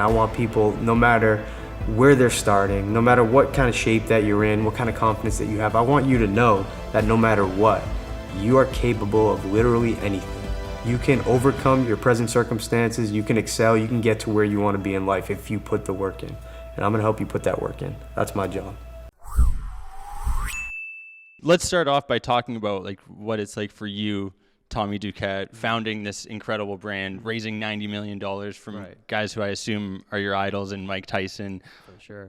I want people, no matter where they're starting, no matter what kind of shape that you're in, what kind of confidence that you have, I want you to know that no matter what, you are capable of literally anything. You can overcome your present circumstances, you can excel, you can get to where you want to be in life if you put the work in. And I'm going to help you put that work in. That's my job. Let's start off by talking about like what it's like for you, Tommy Duquette, founding this incredible brand, raising $90 million from guys who I assume are your idols and Mike Tyson. For sure.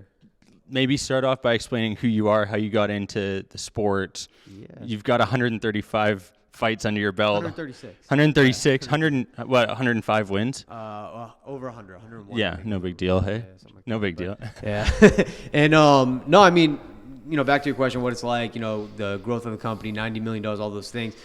Maybe start off by explaining who you are, how you got into the sport. Yeah. You've got 135 fights under your belt. 136. 136. 105 wins? Over 101. Yeah, no big deal, hey? Yeah, like no big deal. Yeah. And, no, I mean, back to your question, what it's like, the growth of the company, $90 million, all those things.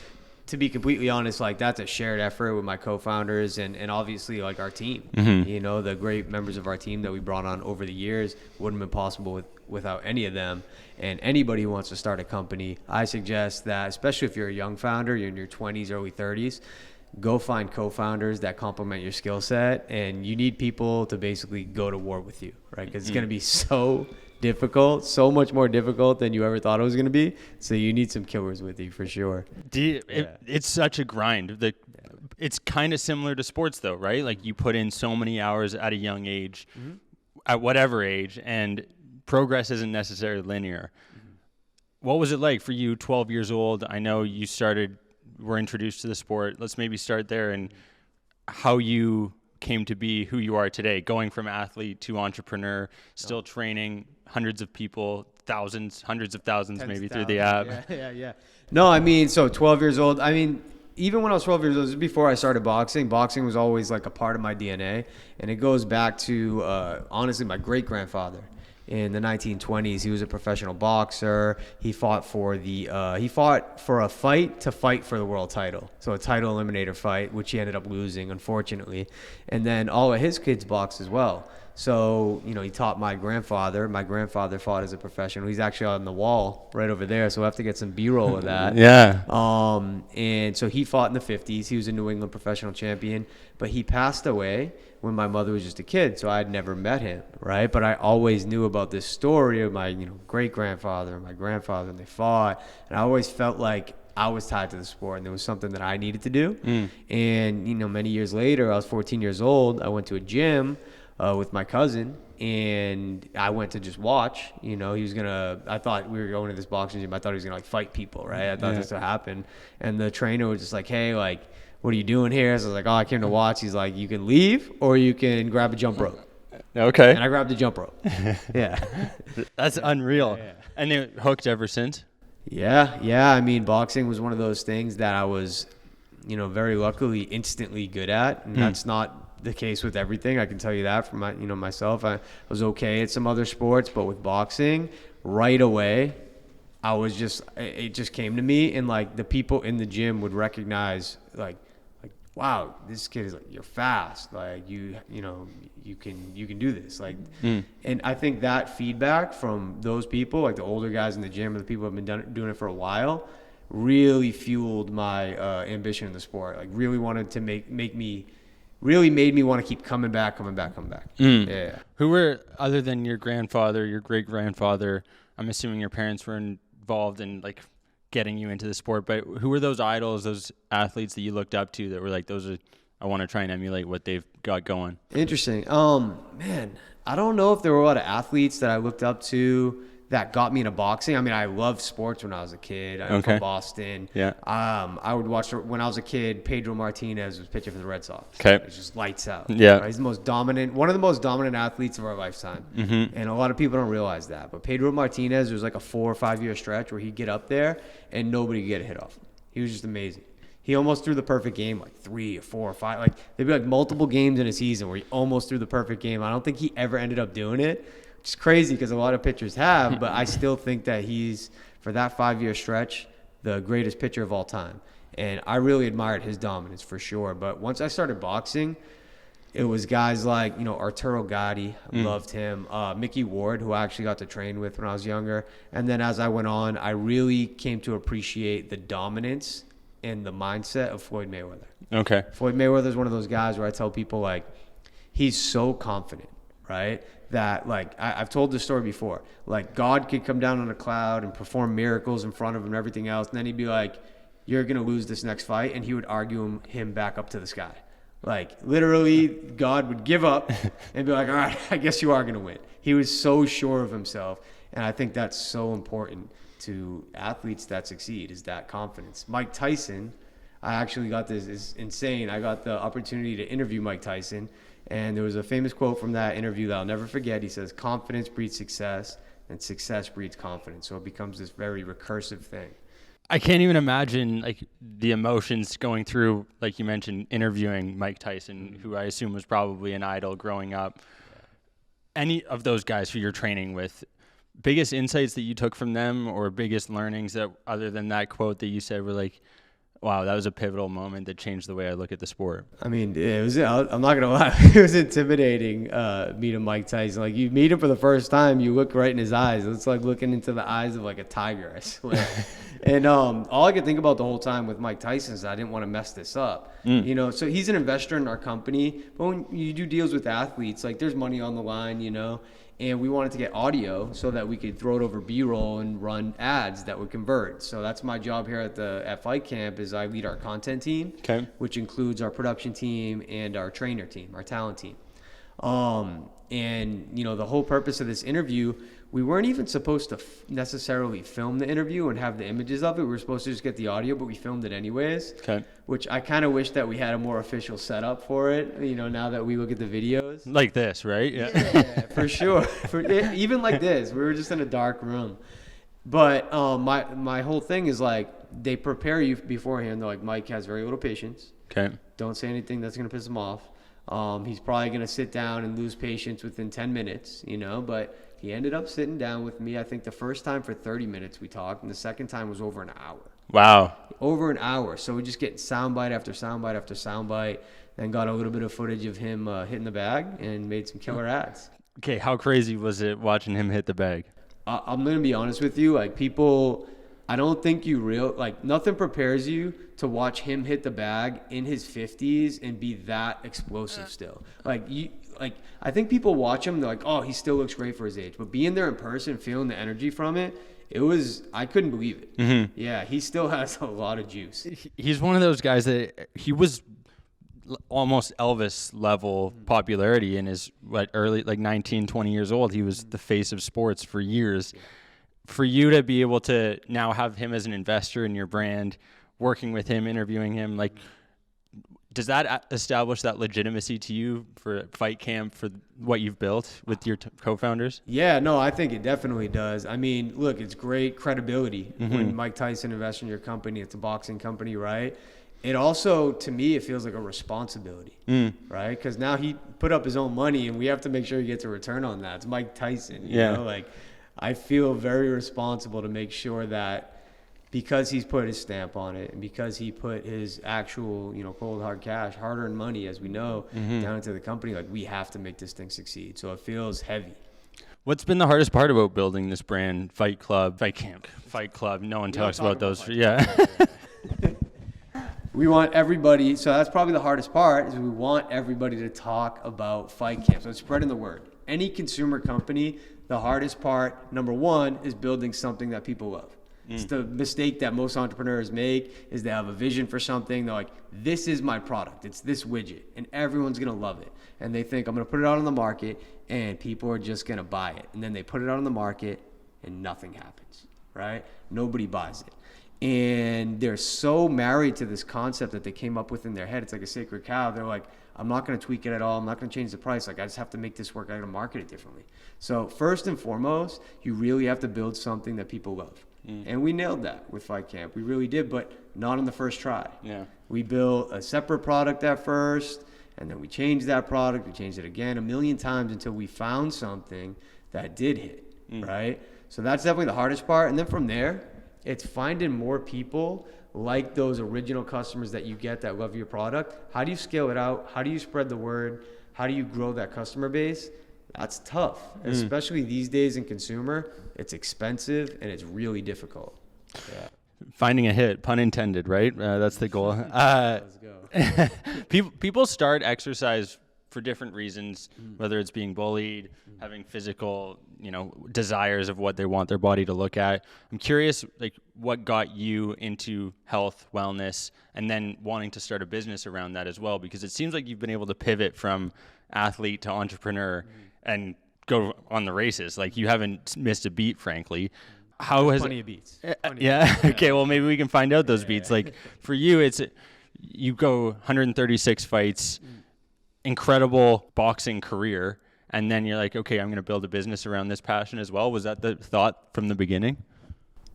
To be completely honest, like that's a shared effort with my co-founders and obviously like our team. Mm-hmm. The great members of our team that we brought on over the years wouldn't have been possible without any of them. And anybody who wants to start a company, I suggest that, especially if you're a young founder, you're in your 20s, early 30s, go find co-founders that complement your skill set. And you need people to basically go to war with you, right? Because it's going to be so difficult, so much more difficult than you ever thought it was going to be. So you need some killers with you for sure. It's such a grind. It's kind of similar to sports though, right? Like you put in so many hours at a young age, at whatever age, and progress isn't necessarily linear. What was it like for you, 12 years old? I know you were introduced to the sport. Let's maybe start there and how you came to be who you are today, going from athlete to entrepreneur, still training hundreds of people, hundreds of thousands maybe through the app. Yeah. No, I mean, so 12 years old, I mean, even when I was 12 years old, this was before I started boxing. Boxing was always like a part of my DNA. And it goes back to, honestly, my great-grandfather. In the 1920s, he was a professional boxer. He fought for a fight to fight for the world title. So a title eliminator fight, which he ended up losing, unfortunately. And then all of his kids boxed as well. So, he taught my grandfather. My grandfather fought as a professional. He's actually on the wall right over there, so we'll have to get some B-roll of that. Yeah. And so he fought in the 50s. He was a New England professional champion, but he passed away when my mother was just a kid, so I'd never met him, right? But I always knew about this story of my, great-grandfather and my grandfather, and they fought, and I always felt like I was tied to the sport, and there was something that I needed to do. And, many years later, I was 14 years old, I went to a gym with my cousin, and I went to just watch. I thought we were going to this boxing gym. I thought he was going to, fight people, right? I thought this would happen. And the trainer was just like, hey, what are you doing here? So I was like, I came to watch. He's like, you can leave or you can grab a jump rope. Okay. And I grabbed the jump rope. Yeah. That's unreal. Yeah. And it hooked ever since? Yeah. I mean, boxing was one of those things that I was, very luckily instantly good at. And that's not the case with everything. I can tell you that from myself. I was okay at some other sports, but with boxing, right away, it just came to me. And the people in the gym would recognize wow, this kid is you're fast. You can do this. And I think that feedback from those people, the older guys in the gym or the people who have been doing it for a while, really fueled my ambition in the sport. Really wanted to make me, really made me want to keep coming back. Yeah. Who were, other than your grandfather, your great-grandfather, I'm assuming your parents were involved in getting you into the sport, but who were those idols, those athletes that you looked up to that were those are, I want to try and emulate what they've got going? Interesting. Man, I don't know if there were a lot of athletes that I looked up to that got me into boxing. I mean, I loved sports when I was a kid. I'm from Boston. Yeah. I would watch, when I was a kid, Pedro Martinez was pitching for the Red Sox. Okay. It was just lights out. Yeah. Right? He's the most dominant, one of the most dominant athletes of our lifetime. Mm-hmm. And a lot of people don't realize that. But Pedro Martinez, there was a 4 or 5 year stretch where he'd get up there and nobody could get a hit off him. He was just amazing. He almost threw the perfect game 3 or 4 or 5. There'd be multiple games in a season where he almost threw the perfect game. I don't think he ever ended up doing it. It's crazy because a lot of pitchers have, but I still think that he's, for that 5 year stretch, the greatest pitcher of all time. And I really admired his dominance for sure. But once I started boxing, it was guys like, Arturo Gatti, loved him. Mickey Ward, who I actually got to train with when I was younger. And then as I went on, I really came to appreciate the dominance and the mindset of Floyd Mayweather. Okay. Floyd Mayweather is one of those guys where I tell people, he's so confident. right? That like I've told this story before. Like God could come down on a cloud and perform miracles in front of him and everything else, and then he'd be like, "You're gonna lose this next fight," and he would argue him back up to the sky. Like literally, God would give up and be like, "All right, I guess you are gonna win." He was so sure of himself, and I think that's so important to athletes that succeed, is that confidence. Mike Tyson, I actually got this, is insane. I got the opportunity to interview Mike Tyson. And there was a famous quote from that interview that I'll never forget. He says, confidence breeds success, and success breeds confidence. So it becomes this very recursive thing. I can't even imagine like the emotions going through, like you mentioned, interviewing Mike Tyson, who I assume was probably an idol growing up. Any of those guys who you're training with, biggest insights that you took from them, or biggest learnings that, other than that quote that you said, were like, wow, that was a pivotal moment that changed the way I look at the sport? I mean, it was, I'm not going to lie, it was intimidating meeting Mike Tyson. Like, you meet him for the first time, you look right in his eyes. It's like looking into the eyes of like a tiger, I swear. And all I could think about the whole time with Mike Tyson is I didn't want to mess this up. You know, so he's an investor in our company. But when you do deals with athletes, like there's money on the line, you know. And we wanted to get audio so that we could throw it over B-roll and run ads that would convert. So that's my job here at FightCamp, is I lead our content team, which includes our production team and our trainer team, our talent team. And, you know, the whole purpose of this interview, we weren't even supposed to necessarily film the interview and have the images of it. We were supposed to just get the audio, but we filmed it anyways, which I kind of wish that we had a more official setup for it, you know, now that we look at the videos. Like this, right? Yeah, for sure. Even like this. We were just in a dark room. But my whole thing is like, they prepare you beforehand. They're like, Mike has very little patience. Don't say anything that's going to piss him off. He's probably going to sit down and lose patience within 10 minutes, you know, but he ended up sitting down with me. I think the first time for 30 minutes we talked, and the second time was over an hour. Wow. Over an hour. So we just get soundbite after soundbite after soundbite, then got a little bit of footage of him hitting the bag and made some killer ads. Okay, how crazy was it watching him hit the bag? I'm going to be honest with you. Like, people, I don't think nothing prepares you to watch him hit the bag in his 50s and be that explosive still. I think people watch him, they're like, oh, he still looks great for his age. But being there in person, feeling the energy from it, I couldn't believe it. Mm-hmm. Yeah, he still has a lot of juice. He's one of those guys that he was almost Elvis level popularity in his early, like 19, 20 years old. He was the face of sports for years. For you to be able to now have him as an investor in your brand, working with him, interviewing him, like, does that establish that legitimacy to you for FightCamp, for what you've built with your co-founders? Yeah, no, I think it definitely does. I mean, look, it's great credibility when Mike Tyson invests in your company. It's a boxing company, right? It also, to me, it feels like a responsibility, right? Because now he put up his own money, and we have to make sure he gets a return on that. It's Mike Tyson, you know? Like, I feel very responsible to make sure that, because he's put his stamp on it, and because he put his actual, you know, cold hard cash, hard-earned money, as we know, down into the company, like, we have to make this thing succeed. So it feels heavy. What's been the hardest part about building this brand? Fight Club, FightCamp, Fight Club. No one talks about those. We want everybody, so that's probably the hardest part, is we want everybody to talk about FightCamp. So it's spreading the word. Any consumer company, the hardest part, number one, is building something that people love. It's the mistake that most entrepreneurs make, is they have a vision for something. They're like, this is my product. It's this widget, and everyone's going to love it. And they think, I'm going to put it out on the market, and people are just going to buy it. And then they put it out on the market, and nothing happens, right? Nobody buys it. And they're so married to this concept that they came up with in their head. It's like a sacred cow. They're like, I'm not going to tweak it at all. I'm not going to change the price. Like, I just have to make this work. I got to market it differently. So first and foremost, you really have to build something that people love. And we nailed that with FightCamp. We really did, but not on the first try. We built a separate product at first, and then we changed that product. We changed it again 1 million times until we found something that did hit, right? So that's definitely the hardest part. And then from there, it's finding more people like those original customers that you get that love your product. How do you scale it out? How do you spread the word? How do you grow that customer base? That's tough, especially these days in consumer. It's expensive and it's really difficult. Yeah. Finding a hit, pun intended, right? That's the goal. Let's go. People start exercise for different reasons, whether it's being bullied, having physical, desires of what they want their body to look at. I'm curious, like, what got you into health, wellness, and then wanting to start a business around that as well? Because it seems like you've been able to pivot from athlete to entrepreneur and go on the races. Like, you haven't missed a beat, frankly. How has plenty of beats. Yeah. Okay. Well, maybe we can find out those beats. Like, for you, you go 136 fights, incredible boxing career, and then you're like, okay, I'm going to build a business around this passion as well. Was that the thought from the beginning?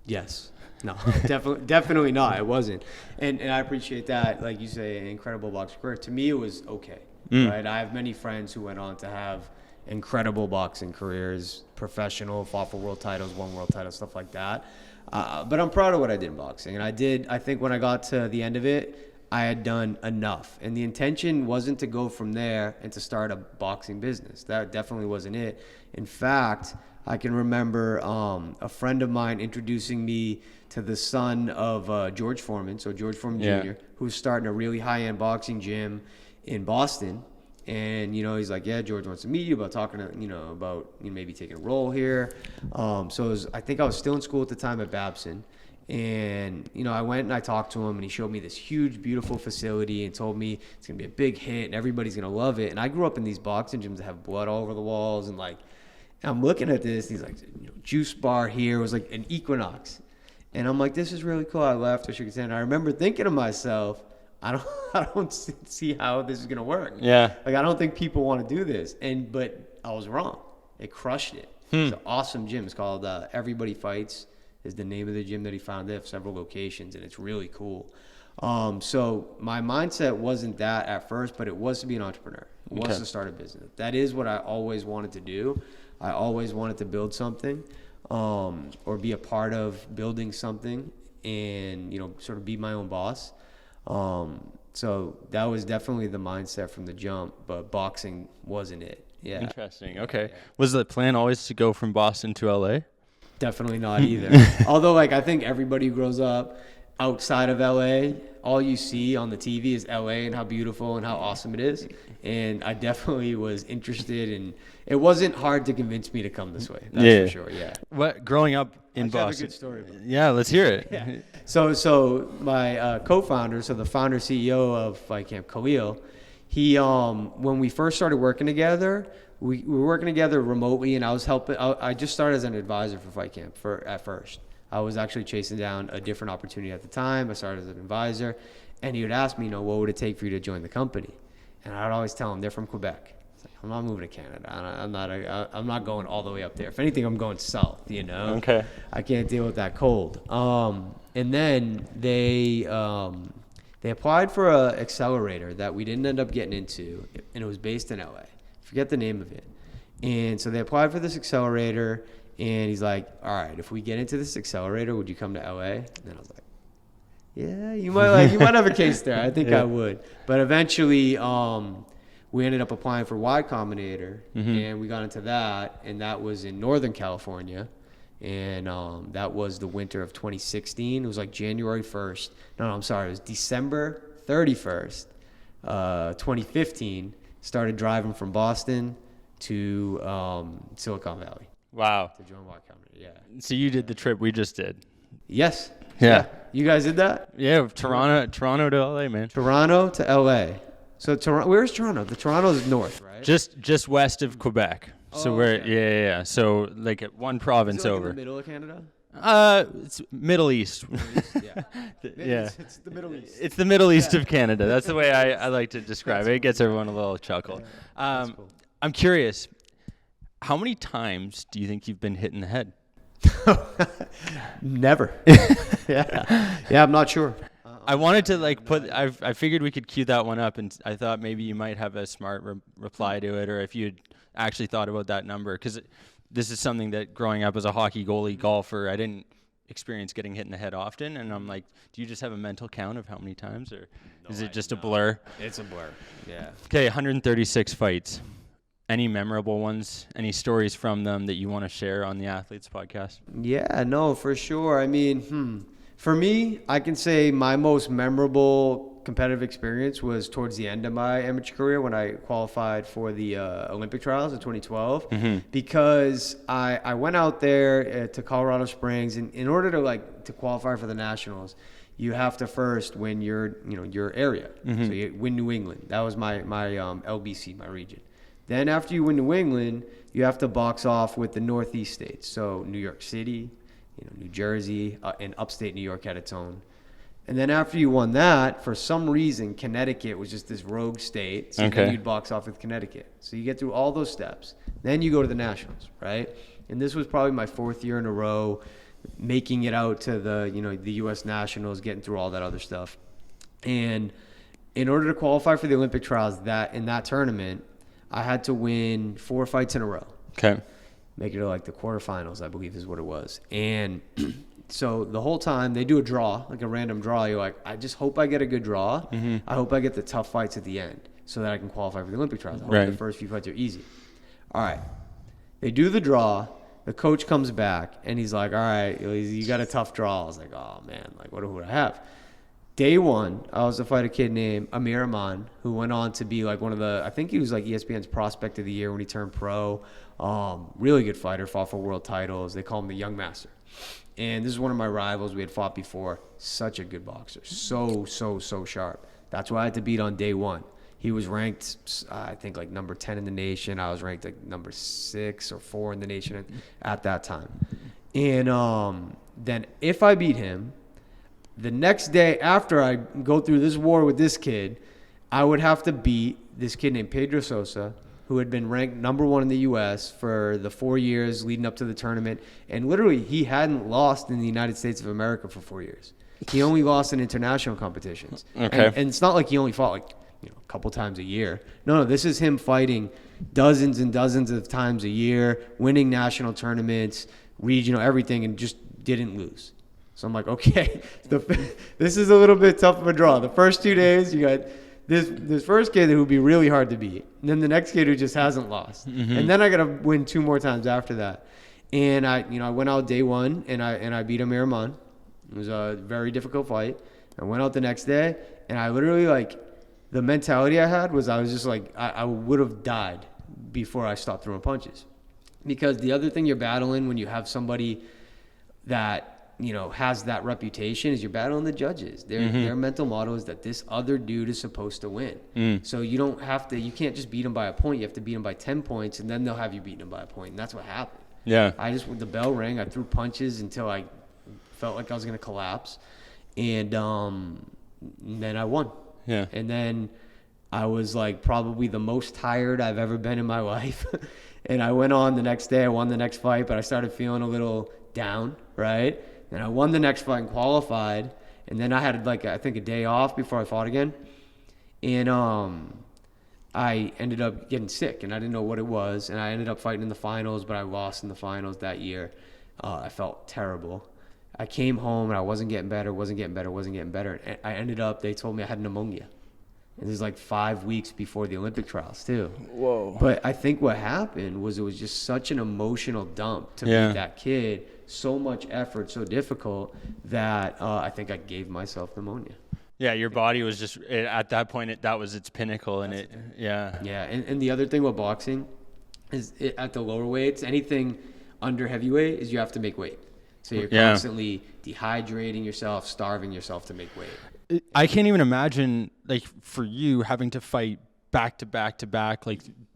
Yes. No, definitely not. It wasn't. And I appreciate that. Like you say, an incredible boxing career. To me, it was okay. Right? I have many friends who went on to have incredible boxing careers, professional, fought for world titles, won world titles, stuff like that. But I'm proud of what I did in boxing. And I think when I got to the end of it, I had done enough. And the intention wasn't to go from there and to start a boxing business. That definitely wasn't it. In fact, I can remember a friend of mine introducing me to the son of George Foreman, so George Foreman Jr., who's starting a really high-end boxing gym in Boston. And, he's like, yeah, George wants to meet you about talking to, about maybe taking a role here. I think I was still in school at the time at Babson. And, I went and I talked to him, and he showed me this huge, beautiful facility and told me it's going to be a big hit and everybody's going to love it. And I grew up in these boxing gyms that have blood all over the walls. And, I'm looking at this, and he's like, juice bar here. It was like an Equinox. And I'm like, this is really cool. I left. I shook his hand. I remember thinking to myself, I don't see how this is going to work. Yeah. I don't think people want to do this. But I was wrong. It crushed it. It's an awesome gym. It's called Everybody Fights. Is the name of the gym that he found. They have several locations, and it's really cool. So my mindset wasn't that at first, but it was to be an entrepreneur. It was to start a business. That is what I always wanted to do. I always wanted to build something, or be a part of building something, and sort of be my own boss. So that was definitely the mindset from the jump, but boxing wasn't it. Yeah. Interesting. Okay. Was the plan always to go from Boston to LA? Definitely not either. Although, I think everybody who grows up outside of LA, all you see on the TV is LA and how beautiful and how awesome it is. And I definitely was interested, and it wasn't hard to convince me to come this way. That's for sure. Yeah. What growing up in Boston? I have a good story about it. Yeah, let's hear it. Yeah. So my co-founder, so the founder CEO of FightCamp, Khalil, he when we first started working together. We were working together remotely, and I was helping. I just started as an advisor for FightCamp at first. I was actually chasing down a different opportunity at the time. I started as an advisor, and he would ask me, what would it take for you to join the company? And I would always tell him they're from Quebec. It's like, I'm not moving to Canada. I'm not going all the way up there. If anything, I'm going south. Okay. I can't deal with that cold. And then they applied for an accelerator that we didn't end up getting into, and it was based in LA. Forget the name of it. And so they applied for this accelerator, and he's like, all right, if we get into this accelerator, would you come to LA? And then I was like, yeah, you might have a case there. I think I would. But eventually, we ended up applying for Y Combinator, and we got into that, and that was in Northern California. And that was the winter of 2016. It was like January 1st. No, I'm sorry. It was December 31st, 2015. Started driving from Boston to Silicon Valley. Wow. To join Y Combinator, yeah. So you did the trip we just did. Yes. Yeah. You guys did that? Yeah, Toronto to LA, man. Toronto to LA. So where's Toronto? The Toronto's north, right? Just west of Quebec. So yeah. So one province over. In the middle of Canada? It's Middle East. Yeah. It's the Middle East. It's the Middle East of Canada. That's the way I like to describe it. It gets everyone a little chuckle. Yeah, cool. I'm curious, how many times do you think you've been hit in the head? Never. Yeah, I'm not sure. I wanted to I figured we could cue that one up, and I thought maybe you might have a smart reply to it, or if you'd actually thought about that number, because this is something that growing up as a hockey goalie golfer, I didn't experience getting hit in the head often. And I'm like, do you just have a mental count of how many times, or is it just a blur? It's a blur. Yeah. Okay. 136 fights. Any memorable ones? Any stories from them that you want to share on the Athletes Podcast? Yeah, no, for sure. I mean, for me, I can say my most memorable competitive experience was towards the end of my amateur career when I qualified for the Olympic trials in 2012, because I went out there to Colorado Springs, and in order to qualify for the nationals, you have to first win your area. So you win New England. That was my LBC, my region. Then after you win New England, you have to box off with the Northeast states. So New York City, New Jersey, and upstate New York had its own. And then after you won that, for some reason, Connecticut was just this rogue state. So then you'd box off with Connecticut. So you get through all those steps. Then you go to the nationals, right? And this was probably my 4th year in a row, making it out to the U.S. nationals, getting through all that other stuff. And in order to qualify for the Olympic trials, in that tournament, I had to win 4 fights in a row. Okay. Make it to the quarterfinals, I believe is what it was. And so the whole time they do a draw, like a random draw. You're like, I just hope I get a good draw. I hope I get the tough fights at the end so that I can qualify for the Olympic trials. I hope the first few fights are easy. All right. They do the draw. The coach comes back and he's like, all right, you got a tough draw. I was like, oh man, what would I have? Day one, I was to fight a kid named Amir Aman, who went on to be one of I think he was ESPN's prospect of the year when he turned pro. Really good fighter, fought for world titles. They call him the Young Master. And this is one of my rivals we had fought before. Such a good boxer. So sharp. That's why I had to beat on day one. He was ranked, I think, number 10 in the nation. I was ranked number 6 or 4 in the nation at that time. And then if I beat him, the next day after I go through this war with this kid, I would have to beat this kid named Pedro Sosa, who had been ranked number 1 in the U.S. for the 4 years leading up to the tournament. And literally, he hadn't lost in the United States of America for 4 years. He only lost in international competitions. Okay. And it's not like he only fought a couple times a year. No, this is him fighting dozens and dozens of times a year, winning national tournaments, regional, everything, and just didn't lose. So I'm like, okay, this is a little bit tough of a draw. The first 2 days, you got this first kid who would be really hard to beat, and then the next kid who just hasn't lost, and then I got to win 2 more times after that. And I went out day one and I beat Amir Aman. It was a very difficult fight. I went out the next day, and I literally the mentality I had was I was just I would have died before I stopped throwing punches, because the other thing you're battling when you have somebody that has that reputation is you're battling the judges. Their mental model is that this other dude is supposed to win. So you can't just beat him by a point. You have to beat him by 10 points, and then they'll have you beating him by a point. And that's what happened. Yeah. The bell rang. I threw punches until I felt like I was going to collapse. And then I won. Yeah. And then I was probably the most tired I've ever been in my life. And I went on the next day. I won the next fight, but I started feeling a little down, right? And I won the next fight and qualified. And then I had I think a day off before I fought again. And I ended up getting sick, and I didn't know what it was. And I ended up fighting in the finals, but I lost in the finals that year. I felt terrible. I came home and I wasn't getting better. And I ended up, they told me I had pneumonia. And this is 5 weeks before the Olympic trials too. Whoa. But I think what happened was it was just such an emotional dump to beat that kid. So much effort, so difficult that I think I gave myself pneumonia. Yeah, your body was just, at that point, that was its pinnacle. And Yeah, and the other thing with boxing is at the lower weights, anything under heavyweight is you have to make weight. So you're constantly dehydrating yourself, starving yourself to make weight. I can't even imagine, for you having to fight back to back,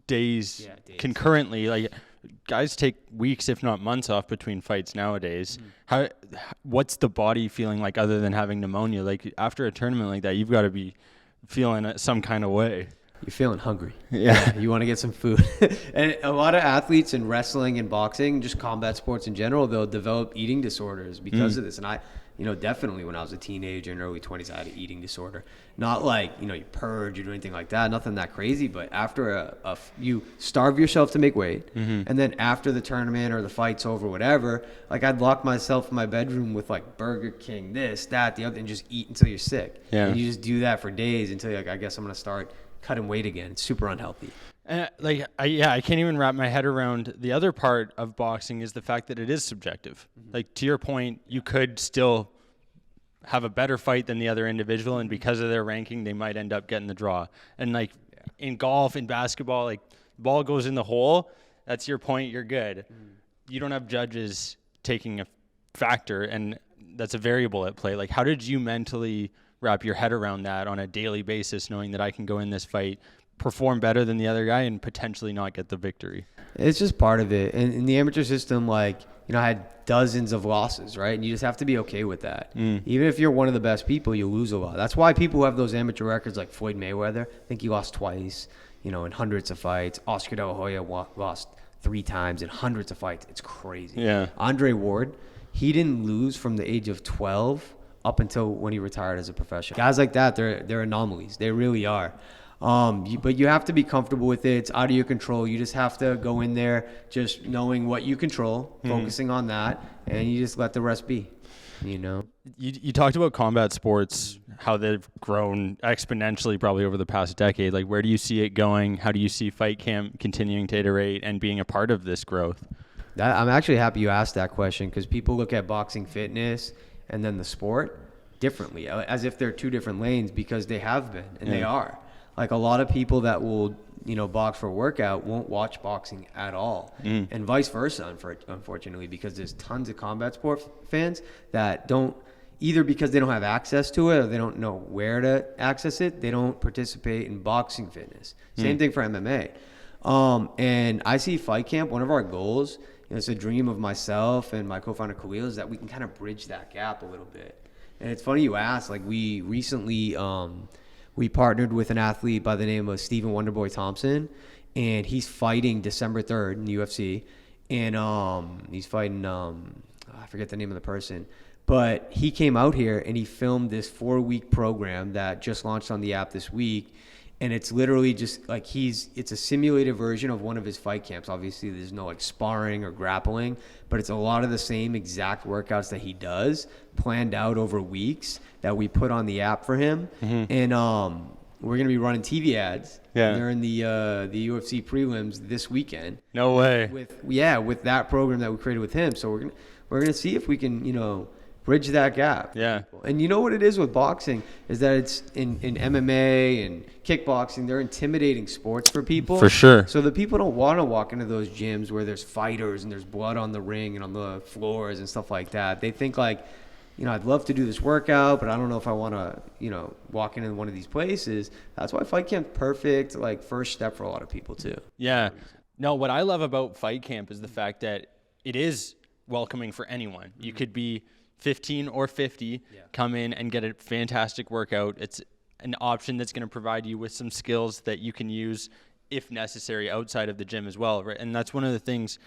days concurrently. Guys take weeks, if not months, off between fights nowadays. What's the body feeling like other than having pneumonia? After a tournament like that, you've got to be feeling some kind of way. You're feeling hungry. Yeah. You want to get some food. And a lot of athletes in wrestling and boxing, just combat sports in general, they'll develop eating disorders because of this. And I definitely when I was a teenager in early 20s, I had an eating disorder. Not you purge or do anything like that. Nothing that crazy. But after you starve yourself to make weight, and then after the tournament or the fight's over, whatever, I'd lock myself in my bedroom with Burger King, this, that, the other, and just eat until you're sick. Yeah. And you just do that for days until I guess I'm going to start cutting weight again. It's super unhealthy. I can't even wrap my head around the other part of boxing is the fact that it is subjective. To your point, you could still have a better fight than the other individual, and because of their ranking, they might end up getting the draw. And like in golf, in basketball, like ball goes in the hole, that's your point, you're good. You don't have judges taking a factor, and that's a variable at play. Like, how did you mentally wrap your head around that on a daily basis, knowing that I can go in this fight, perform better than the other guy, and potentially not get the victory? It's just part of it. And in the amateur system, like, you know, I had dozens of losses, right? And you just have to be okay with that. Even if you're one of the best people, you lose a lot. That's why people who have those amateur records like Floyd Mayweather, I think he lost twice, you know, in hundreds of fights. Oscar De La Hoya lost 3 times in hundreds of fights. It's crazy. Yeah. Andre Ward, he didn't lose from the age of 12 up until when he retired as a professional. Guys like that, they're anomalies. They really are. But you have to be comfortable with it. It's out of your control. You just have to go in there just knowing what you control, focusing on that, and you just let the rest be, you know? You talked about combat sports, how they've grown exponentially probably over the past decade. Like, where do you see it going? How do you see FightCamp continuing to iterate and being a part of this growth? I'm actually happy you asked that question, because people look at boxing fitness and then the sport differently, as if they're 2 different lanes, because they have been, and they are. Like, a lot of people that will, you know, box for a workout won't watch boxing at all. And vice versa, unfortunately, because there's tons of combat sport fans that don't, either because they don't have access to it or they don't know where to access it, they don't participate in boxing fitness. Same thing for MMA. And I see FightCamp, one of our goals, you know, it's a dream of myself and my co-founder Khalil, is that we can kind of bridge that gap a little bit. And it's funny you asked, like, we recently we partnered with an athlete by the name of Stephen Wonderboy Thompson, and he's fighting December 3rd in the UFC. And he's fighting, I forget the name of the person, but he came out here and he filmed this 4-week program that just launched on the app this week. And it's literally just like it's a simulated version of one of his fight camps. Obviously, there's no like sparring or grappling, but it's a lot of the same exact workouts that he does planned out over weeks that we put on the app for him. And we're going to be running TV ads during the UFC prelims this weekend. No way. With that program that we created with him. So we're going to see if we can, you know, bridge that gap. Yeah. And you know what it is with boxing is that it's in MMA and kickboxing, they're intimidating sports for people. For sure. So the people don't want to walk into those gyms where there's fighters and there's blood on the ring and on the floors and stuff like that. They think like, you know, I'd love to do this workout, but I don't know if I want to, you know, walk into one of these places. That's why FightCamp's perfect, like, first step for a lot of people too. Yeah. No, what I love about FightCamp is the fact that it is welcoming for anyone. You could be 15 or 50, come in and get a fantastic workout. It's an option that's going to provide you with some skills that you can use if necessary outside of the gym as well. Right? And that's one of the things.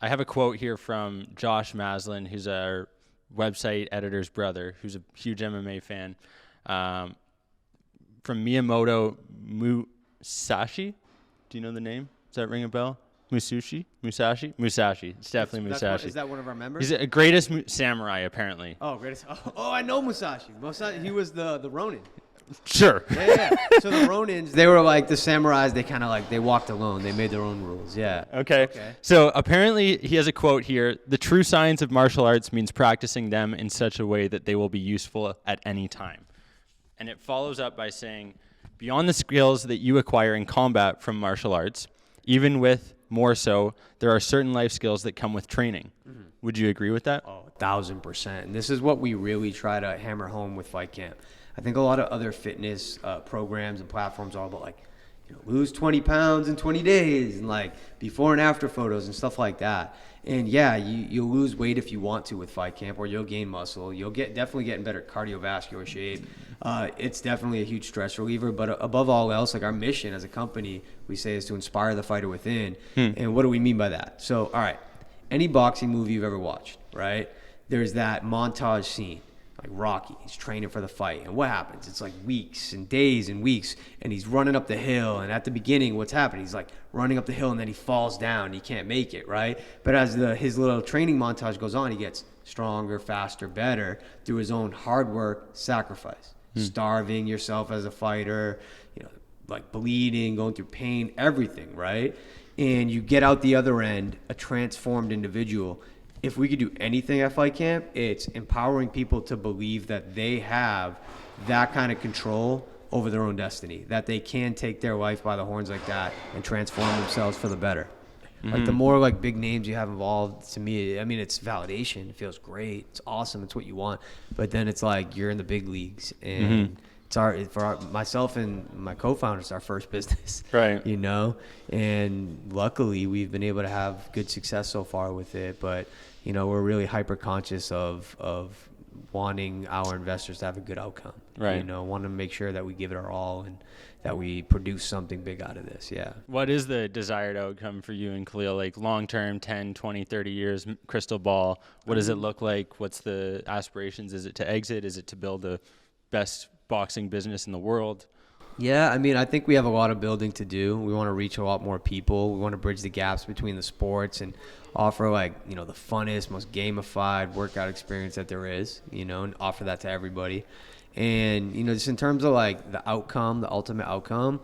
I have a quote here from Josh Maslin, who's our website editor's brother, who's a huge MMA fan, from Miyamoto Musashi. Do you know the name? Does that ring a bell? Musashi. It's definitely Musashi. Is that one of our members? He's the greatest samurai, apparently. Oh, greatest. Oh, I know Musashi. He was the Ronin. Sure. Yeah. So the Ronins, they were like the samurais. They kind of like, they walked alone. They made their own rules. Yeah. Okay. So apparently he has a quote here. The true science of martial arts means practicing them in such a way that they will be useful at any time. And it follows up by saying, beyond the skills that you acquire in combat from martial arts, even with more so, there are certain life skills that come with training. Would you agree with that? Oh, 1,000%. And this is what we really try to hammer home with FightCamp. I think a lot of other fitness programs and platforms are all about like, you know, lose 20 pounds in 20 days and like before and after photos and stuff like that. And yeah, you'll lose weight if you want to with FightCamp, or you'll gain muscle. You'll definitely get in better cardiovascular shape. It's definitely a huge stress reliever, but above all else, like our mission as a company, we say is to inspire the fighter within. And what do we mean by that? So, all right, any boxing movie you've ever watched, right? There's that montage scene. Like Rocky, he's training for the fight. And what happens? It's like weeks and days and weeks. And he's running up the hill. And at the beginning, what's happening? He's like running up the hill and then he falls down. He can't make it, right? But as his little training montage goes on, he gets stronger, faster, better through his own hard work, sacrifice. Starving yourself as a fighter, you know, like bleeding, going through pain, everything, right? And you get out the other end, a transformed individual. if we could do anything at Fight Camp, it's empowering people to believe that they have that kind of control over their own destiny, that they can take their life by the horns like that and transform themselves for the better. Like the more like big names you have involved, to me, I mean, it's validation. It feels great. It's awesome. It's what you want. But then it's like you're in the big leagues, and myself and my co-founder, it's our first business, right? You know, and luckily we've been able to have good success so far with it. But you know, we're really hyper conscious of wanting our investors to have a good outcome, right? You know, want to make sure that we give it our all and that we produce something big out of this. Yeah. What is the desired outcome for you and Khalil? Like long-term, 10, 20, 30 years, crystal ball, what does it look like? What's the aspirations? Is it to exit? Is it to build the best boxing business in the world? Yeah, I mean, I think we have a lot of building to do. We want to reach a lot more people. We want to bridge the gaps between the sports and offer, like, you know, the funnest, most gamified workout experience that there is, you know, and offer that to everybody. And, you know, just in terms of like the outcome, the ultimate outcome,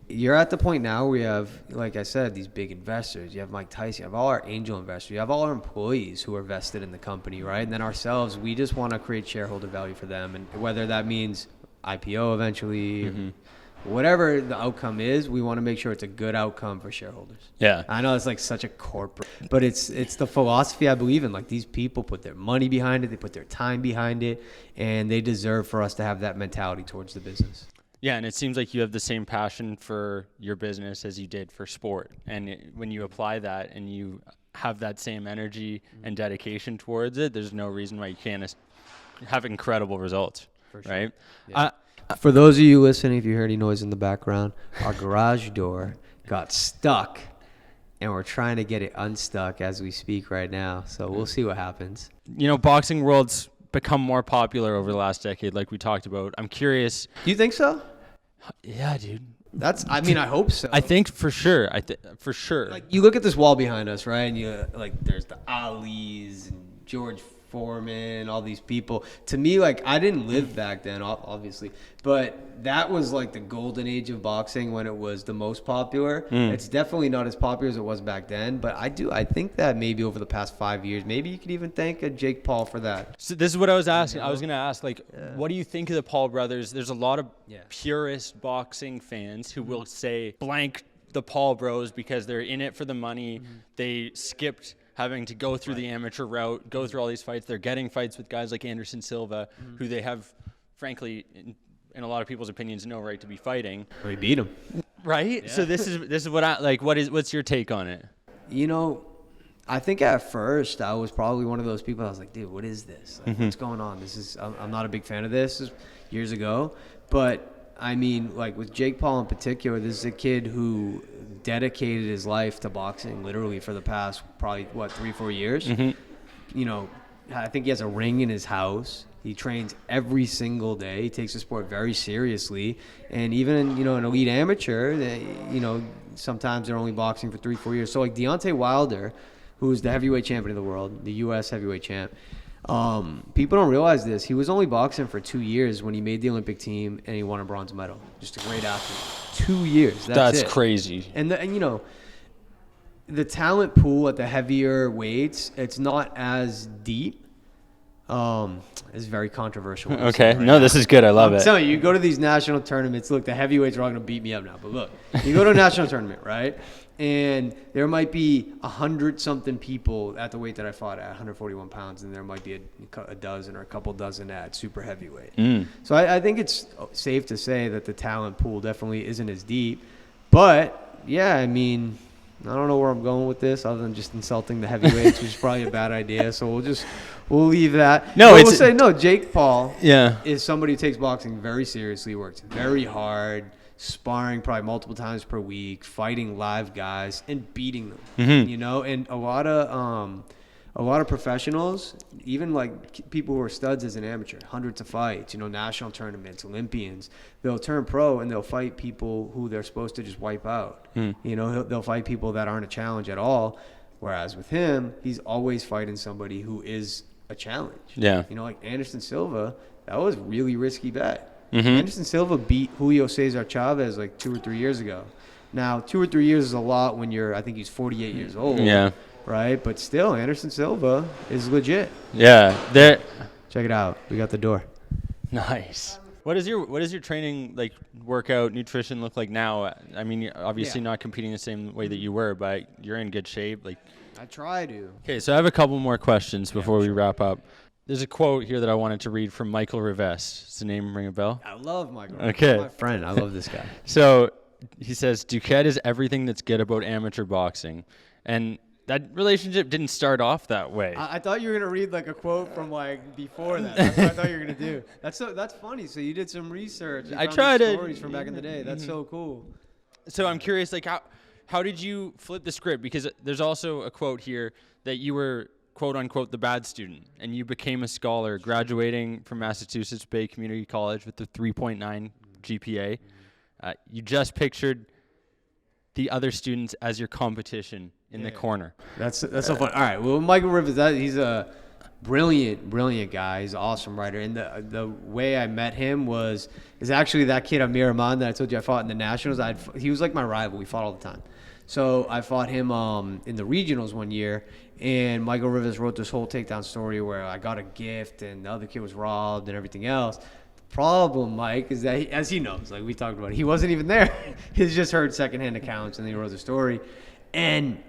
you're at the point now where you have, like I said, these big investors. You have Mike Tyson. You have all our angel investors. You have all our employees who are vested in the company, right? And then ourselves, we just want to create shareholder value for them. And whether that means IPO eventually, whatever the outcome is, we want to make sure it's a good outcome for shareholders. Yeah. I know it's like such a corporate, but it's the philosophy I believe in. Like, these people put their money behind it, they put their time behind it, and they deserve for us to have that mentality towards the business. Yeah, and it seems like you have the same passion for your business as you did for sport. And when you apply that and you have that same energy and dedication towards it, there's no reason why you can't have incredible results, for sure. Right? Yeah. For those of you listening, if you heard any noise in the background, our garage door got stuck, and we're trying to get it unstuck as we speak right now. So we'll see what happens. You know, boxing world's become more popular over the last decade, like we talked about. I'm curious. Do you think so? Yeah, dude. I mean, I hope so. I think for sure. For sure. Like, you look at this wall behind us, right? And you like, there's the Alis and George Foreman, all these people. To me, like, I didn't live back then, obviously, but that was like the golden age of boxing when it was the most popular. It's definitely not as popular as it was back then, but I think that maybe over the past 5 years, maybe you could even thank a Jake Paul for that. So this is what I was asking. I was going to ask, like, what do you think of the Paul brothers? There's a lot of purist boxing fans who will say blank the Paul bros because they're in it for the money. They skipped having to go through the amateur route, go through all these fights. They're getting fights with guys like Anderson Silva, who they have, frankly, in a lot of people's opinions, no right to be fighting. We beat him, right? Yeah. So this is what I like. What's your take on it? You know, I think at first I was probably one of those people. I was like, dude, what is this? Like, what's going on? I'm not a big fan of this. This was years ago, but I mean, like with Jake Paul in particular, this is a kid who dedicated his life to boxing literally for the past probably 3-4 years. You know, I think he has a ring in his house. He trains every single day. He takes the sport very seriously. And even, you know, an elite amateur, you know, sometimes they're only boxing for 3-4 years. So like Deontay Wilder, who's the heavyweight champion of the world, the U.S. heavyweight champ, people don't realize this. He was only boxing for 2 years when he made the Olympic team and he won a bronze medal. Just a great athlete. 2 years. That's it. Crazy. And you know, the talent pool at the heavier weights, it's not as deep. It's very controversial. Okay. No, this is good. I love it. I'm telling you, you go to these national tournaments. Look, the heavyweights are all going to beat me up now. But look, you go to a national tournament, right? And there might be 100-something people at the weight that I fought at, 141 pounds, and there might be a dozen or a couple dozen at super heavyweight. So I think it's safe to say that the talent pool definitely isn't as deep. But, yeah, I mean, I don't know where I'm going with this other than just insulting the heavyweights, which is probably a bad idea. So we'll leave that. No, we'll say, no, Jake Paul is somebody who takes boxing very seriously, works very hard, sparring probably multiple times per week, fighting live guys and beating them. You know, and a lot of professionals, even like people who are studs as an amateur, hundreds of fights, you know, national tournaments, Olympians, they'll turn pro and they'll fight people who they're supposed to just wipe out. You know, they'll fight people that aren't a challenge at all. Whereas with him, he's always fighting somebody who is a challenge. Yeah. You know, like Anderson Silva, that was a really risky bet. Anderson Silva beat Julio Cesar Chavez like 2 or 3 years ago. Now, 2 or 3 years is a lot when I think he's 48 years old. Yeah. right? But still, Anderson Silva is legit. Yeah. Check it out. We got the door. Nice. What is your training, like, workout, nutrition look like now? I mean, you're obviously not competing the same way that you were, but you're in good shape. Like, I try to. Okay, so I have a couple more questions before we wrap up. There's a quote here that I wanted to read from Michael Rivest. Does the name ring a bell? I love Michael. Okay. He's my friend. I love this guy. So he says, Duquette is everything that's good about amateur boxing. And that relationship didn't start off that way. I thought you were gonna read like a quote from like before that. That's what I thought you were gonna do. That's funny. So you did some research. I tried to stories from back in the day. That's so cool. So I'm curious, like, how did you flip the script? Because there's also a quote here that you were, quote unquote, the bad student, and you became a scholar, graduating from Massachusetts Bay Community College with a 3.9 GPA. You just pictured the other students as your competition in the corner. That's so fun. All right. Well, Michael Rivers, he's a brilliant guy. He's an awesome writer. And the way I met him is actually that kid Amir Rahman that I told you I fought in the Nationals. He was like my rival. We fought all the time. So I fought him in the regionals one year, and Michael Rivers wrote this whole takedown story where I got a gift and the other kid was robbed and everything else. The problem, Mike, is that as he knows, like we talked about, he wasn't even there. He's just heard secondhand accounts and then he wrote the story. And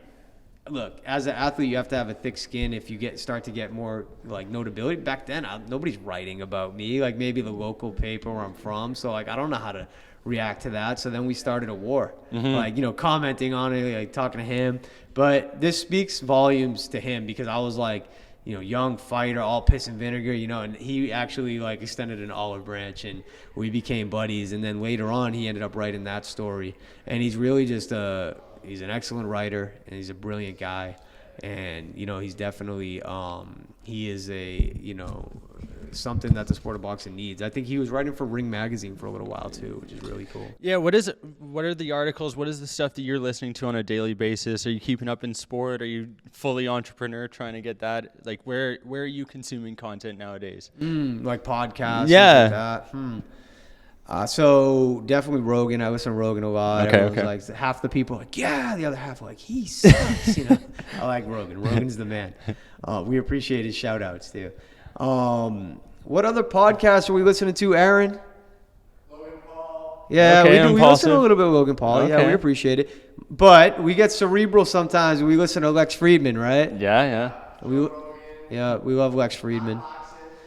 look, as an athlete, you have to have a thick skin if you start to get more like notability. Back then, nobody's writing about me, like maybe the local paper where I'm from. So like I don't know how to react to that. So then we started a war, like, commenting on it, like talking to him. But this speaks volumes to him because I was like, young fighter, all piss and vinegar, and he actually like extended an olive branch and we became buddies. And then later on, he ended up writing that story. And he's really just he's an excellent writer and he's a brilliant guy. And, he's definitely, he is something that the sport of boxing needs. I think he was writing for Ring Magazine for a little while too, which is really cool. Yeah. What are the articles? What is the stuff that you're listening to on a daily basis? Are you keeping up in sport? Are you fully entrepreneur trying to get that? Like where are you consuming content nowadays? Like podcasts. Yeah. Like that. So definitely Rogan. I listen to Rogan a lot. Okay. Like half the people are like, yeah, the other half are like, he sucks. I like Rogan. Rogan's the man. We appreciate his shout outs too. What other podcasts are we listening to, Aaron? Logan Paul. Yeah, Okay, we listen to a little bit of Logan Paul. Okay. Yeah, we appreciate it. But we get cerebral sometimes. We listen to Lex Friedman, right? Yeah. We love Lex Friedman.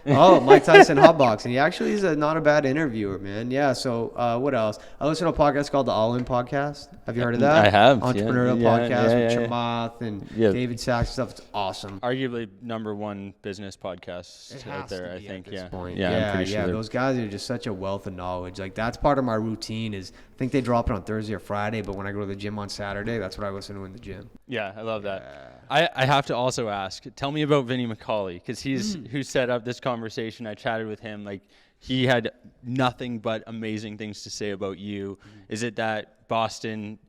Oh, Mike Tyson hotboxing. He actually is not a bad interviewer, man. Yeah. So what else? I listen to a podcast called the All In Podcast. Have you heard of that? I have. Entrepreneurial podcast with Chamath and David Sachs and stuff. It's awesome. Arguably #1 business podcast It out has there, to I be think. at this Yeah. point. I'm pretty sure. Those guys are just such a wealth of knowledge. Like that's part of my routine. I think they drop it on Thursday or Friday, but when I go to the gym on Saturday, that's what I listen to in the gym. Yeah, I love that. I have to also ask, tell me about Vinny McCauley, because he's who set up this conversation. I chatted with him. Like, he had nothing but amazing things to say about you. Is it that Boston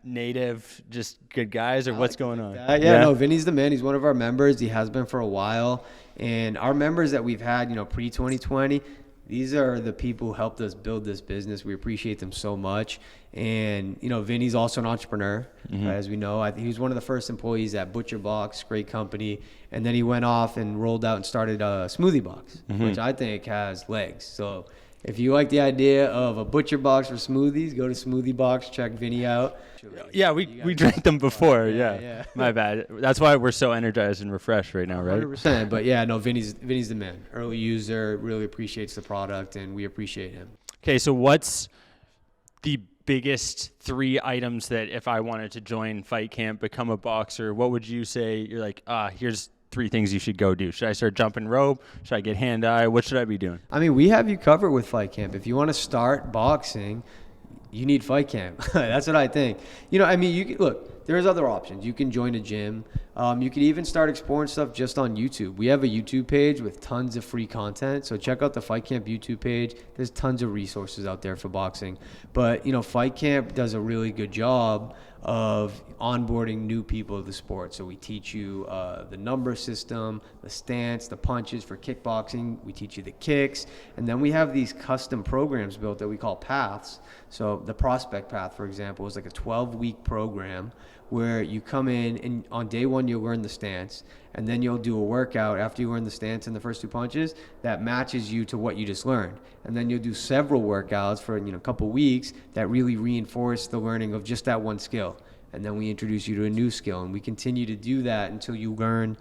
native, just good guys, or what's going on? No, Vinny's the man. He's one of our members. He has been for a while. And our members that we've had, pre-2020, these are the people who helped us build this business. We appreciate them so much. And, Vinny's also an entrepreneur, as we know. He was one of the first employees at Butcher Box, great company. And then he went off and rolled out and started a Smoothie Box, which I think has legs. So if you like the idea of a Butcher Box for smoothies, go to Smoothie Box, check Vinny out. Yeah, we drank them before. Yeah. My bad. That's why we're so energized and refreshed right now, right? 100%. But Vinny's the man. Early user, really appreciates the product, and we appreciate him. Okay, so what's the biggest 3 items that if I wanted to join Fight Camp, become a boxer, what would you say? You're like, here's 3 things you should go do. Should I start jumping rope? Should I get hand-eye? What should I be doing? I mean, we have you covered with Fight Camp. If you want to start boxing, you need Fight Camp. That's what I think. There's other options. You can join a gym. You can even start exploring stuff just on YouTube. We have a YouTube page with tons of free content. So check out the Fight Camp YouTube page. There's tons of resources out there for boxing. But, Fight Camp does a really good job of onboarding new people to the sport. So we teach you the number system, the stance, the punches for kickboxing. We teach you the kicks. And then we have these custom programs built that we call paths. So the prospect path, for example, is like a 12-week program where you come in and on day one you'll learn the stance, and then you'll do a workout after you learn the stance and the first 2 punches that matches you to what you just learned. And then you'll do several workouts for a couple weeks that really reinforce the learning of just that one skill. And then we introduce you to a new skill, and we continue to do that until you learn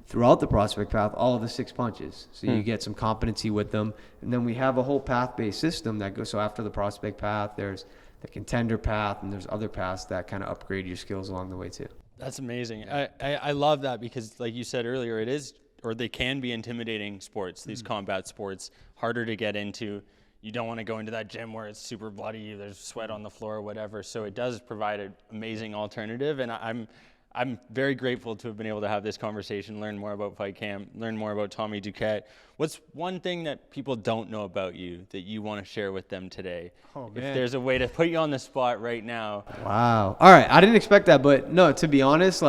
throughout the prospect path all of the 6 punches. So you get some competency with them. And then we have a whole path-based system that goes, so after the prospect path, there's the contender path, and there's other paths that kind of upgrade your skills along the way too. That's amazing. I love that because, like you said earlier, it is, or they can be intimidating sports, these combat sports, harder to get into. You don't want to go into that gym where it's super bloody, there's sweat on the floor or whatever. So it does provide an amazing alternative. And I'm very grateful to have been able to have this conversation, learn more about FightCamp, learn more about Tommy Duquette. What's one thing that people don't know about you that you want to share with them today? Oh, man. If there's a way to put you on the spot right now. Wow. All right. I didn't expect that, but no, to be honest,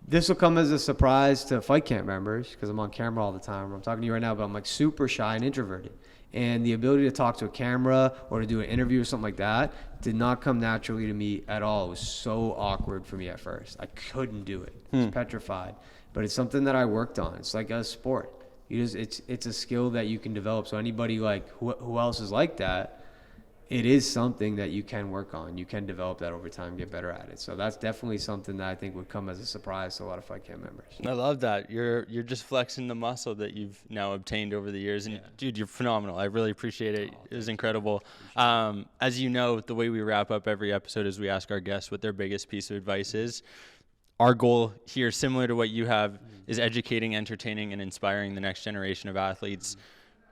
this will come as a surprise to FightCamp members because I'm on camera all the time. I'm talking to you right now, but I'm super shy and introverted. And the ability to talk to a camera or to do an interview or something like that did not come naturally to me at all. It was so awkward for me at first. I couldn't do it. I was petrified. But it's something that I worked on. It's like a sport. It's a skill that you can develop. So anybody who else is like that, it is something that you can work on. You can develop that over time, get better at it. So that's definitely something that I think would come as a surprise to a lot of FightCamp members. I love that. You're just flexing the muscle that you've now obtained over the years. And dude, you're phenomenal. I really appreciate it. It was incredible. As you know, the way we wrap up every episode is we ask our guests what their biggest piece of advice is. Our goal here, similar to what you have, is educating, entertaining, and inspiring the next generation of athletes.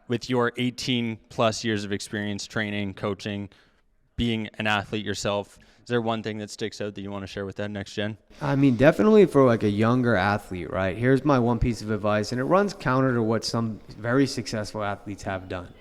With your 18 plus years of experience training, coaching, being an athlete yourself, is there one thing that sticks out that you want to share with that next gen? I mean, definitely for like a younger athlete, right? Here's my one piece of advice, and it runs counter to what some very successful athletes have done.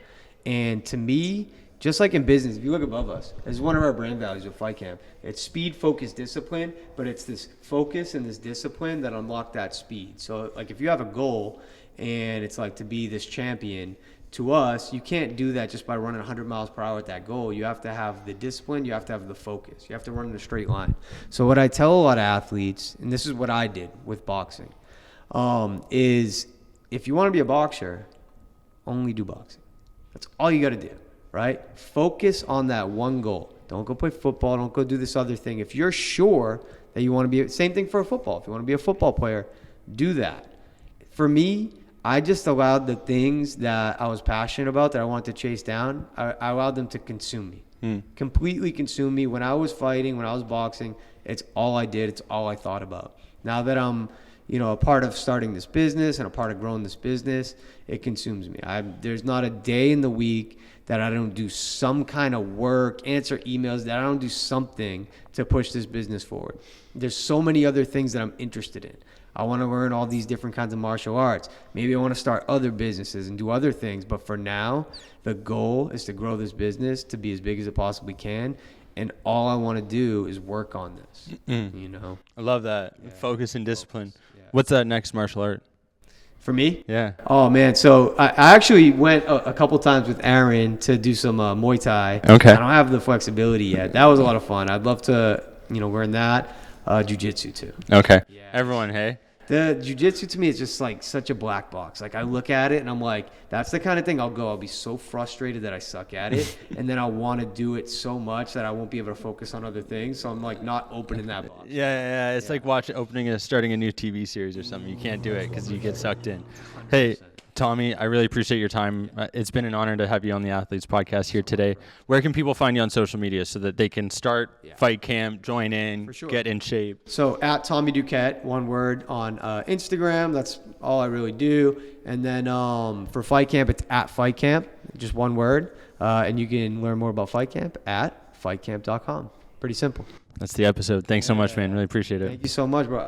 And to me, just like in business, if you look above us, this is one of our brand values with FightCamp. It's speed, focus, discipline, but it's this focus and this discipline that unlock that speed. So like if you have a goal and it's like to be this champion, to us, you can't do that just by running 100 miles per hour at that goal. You have to have the discipline. You have to have the focus. You have to run in a straight line. So what I tell a lot of athletes, and this is what I did with boxing, is if you want to be a boxer, only do boxing. That's all you got to do, right? Focus on that one goal. Don't go play football. Don't go do this other thing. If you're sure that you want to be, same thing for football. If you want to be a football player, do that. For me, I just allowed the things that I was passionate about, that I wanted to chase down, I allowed them to consume me, completely consume me. When I was fighting, when I was boxing, it's all I did. It's all I thought about. Now that I'm, a part of starting this business and a part of growing this business, it consumes me. There's not a day in the week that I don't do some kind of work, answer emails, that I don't do something to push this business forward. There's so many other things that I'm interested in. I want to learn all these different kinds of martial arts. Maybe I want to start other businesses and do other things. But for now, the goal is to grow this business to be as big as it possibly can. And all I want to do is work on this, I love that. Yeah. Focus and discipline. Yeah. What's that next martial art? For me? Yeah. Oh, man. So I actually went a couple times with Aaron to do some Muay Thai. Okay. I don't have the flexibility yet. That was a lot of fun. I'd love to, learn that. Jiu-jitsu too. Okay. Yeah. Everyone, hey? The jiu-jitsu to me is just like such a black box. Like I look at it and I'm like, that's the kind of thing I'll be so frustrated that I suck at it. And then I'll want to do it so much that I won't be able to focus on other things. So I'm like not opening that box. Yeah. It's like starting a new TV series or something. You can't do it because you get sucked in. 100%. Hey, Tommy, I really appreciate your time. It's been an honor to have you on the Athletes Podcast here today. Where can people find you on social media so that they can start FightCamp, join in, get in shape? So at Tommy Duquette, one word, on Instagram. That's all I really do. And then for FightCamp, it's at FightCamp, just one word. And you can learn more about FightCamp at fightcamp.com. Pretty simple. That's the episode. Thanks so much, man. Really appreciate it. Thank you so much, bro.